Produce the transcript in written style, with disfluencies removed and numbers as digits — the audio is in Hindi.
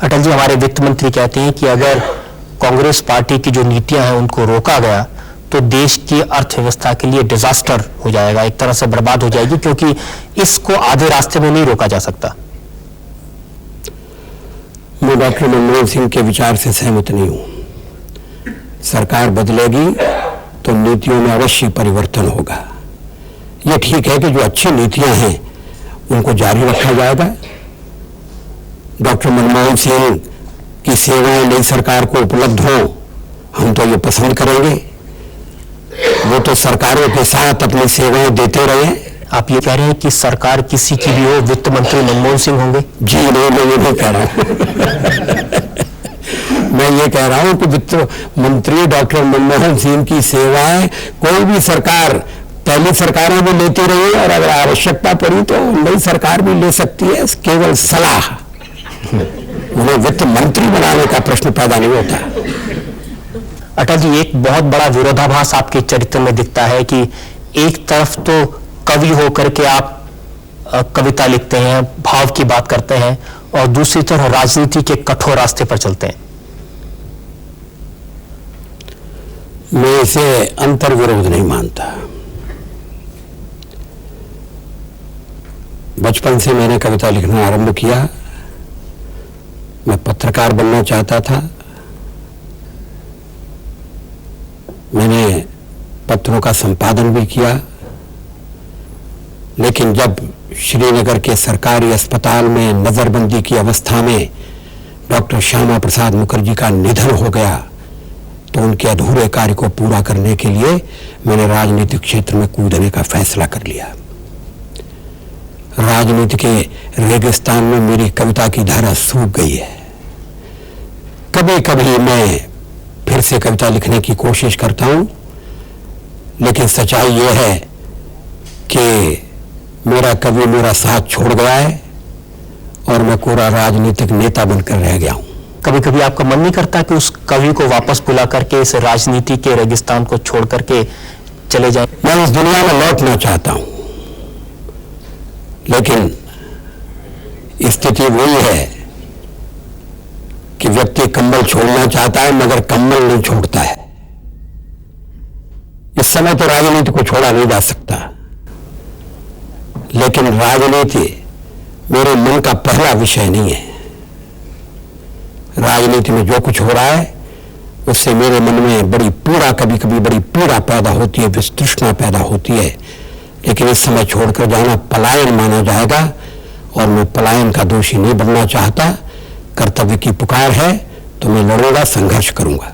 अटल जी, हमारे वित्त मंत्री कहते हैं कि अगर कांग्रेस पार्टी की जो नीतियां हैं उनको रोका गया तो देश की अर्थव्यवस्था के लिए डिजास्टर हो जाएगा, एक तरह से बर्बाद हो जाएगी, क्योंकि इसको आधे रास्ते में नहीं रोका जा सकता। मैं डॉक्टर मनमोहन सिंह के विचार से सहमत नहीं हूं। सरकार बदलेगी तो नीतियों में अवश्य परिवर्तन होगा। यह ठीक है कि जो अच्छी नीतियां हैं उनको जारी रखा जाएगा। डॉक्टर मनमोहन सिंह की सेवाएं नई सरकार को उपलब्ध हो, हम तो ये पसंद करेंगे। वो तो सरकारों के साथ अपनी सेवाएं देते रहे। आप ये कह रहे हैं कि सरकार किसी की भी हो, वित्त मंत्री मनमोहन सिंह होंगे? जी नहीं, मैं ये नहीं कह रहा हूं। मैं ये कह रहा हूं कि वित्त मंत्री डॉक्टर मनमोहन सिंह की सेवाएं कोई भी सरकार, पहली सरकारें भी लेती रही और अगर आवश्यकता पड़ी तो नई सरकार भी ले सकती है। केवल सलाह, उन्हें वित्त मंत्री बनाने का प्रश्न पैदा नहीं होता। अटल जी, एक बहुत बड़ा विरोधाभास आपके चरित्र में दिखता है कि एक तरफ तो कवि होकर के आप कविता लिखते हैं, भाव की बात करते हैं, और दूसरी तरफ राजनीति के कठोर रास्ते पर चलते हैं। मैं इसे अंतर्विरोध नहीं मानता। बचपन से मैंने कविता लिखना आरंभ किया। मैं पत्रकार बनना चाहता था। मैंने पत्रों का संपादन भी किया, लेकिन जब श्रीनगर के सरकारी अस्पताल में नजरबंदी की अवस्था में डॉक्टर श्यामा प्रसाद मुखर्जी का निधन हो गया तो उनके अधूरे कार्य को पूरा करने के लिए मैंने राजनीतिक क्षेत्र में कूदने का फैसला कर लिया। राजनीति के रेगिस्तान में मेरी कविता की धारा सूख गई है। कभी कभी मैं फिर से कविता लिखने की कोशिश करता हूं, लेकिन सच्चाई यह है कि मेरा कवि मेरा साथ छोड़ गया है और मैं कोरा राजनीतिक नेता बनकर रह गया हूं। कभी कभी आपका मन नहीं करता कि उस कवि को वापस बुला करके इस राजनीति के रेगिस्तान को छोड़ करके चले जाएं? मैं इस दुनिया में लौटना चाहता हूं, लेकिन स्थिति वही है कि व्यक्ति कंबल छोड़ना चाहता है मगर कंबल नहीं छोड़ता है। इस समय तो राजनीति को छोड़ा नहीं जा सकता, लेकिन राजनीति मेरे मन का पहला विषय नहीं है। राजनीति में जो कुछ हो रहा है उससे मेरे मन में बड़ी पीड़ा, कभी कभी बड़ी पीड़ा पैदा होती है, विस्तृष्णा पैदा होती है। लेकिन इस समय छोड़कर जाना पलायन माना जाएगा और मैं पलायन का दोषी नहीं बनना चाहता। कर्तव्य की पुकार है तो मैं लड़ूंगा, संघर्ष करूंगा।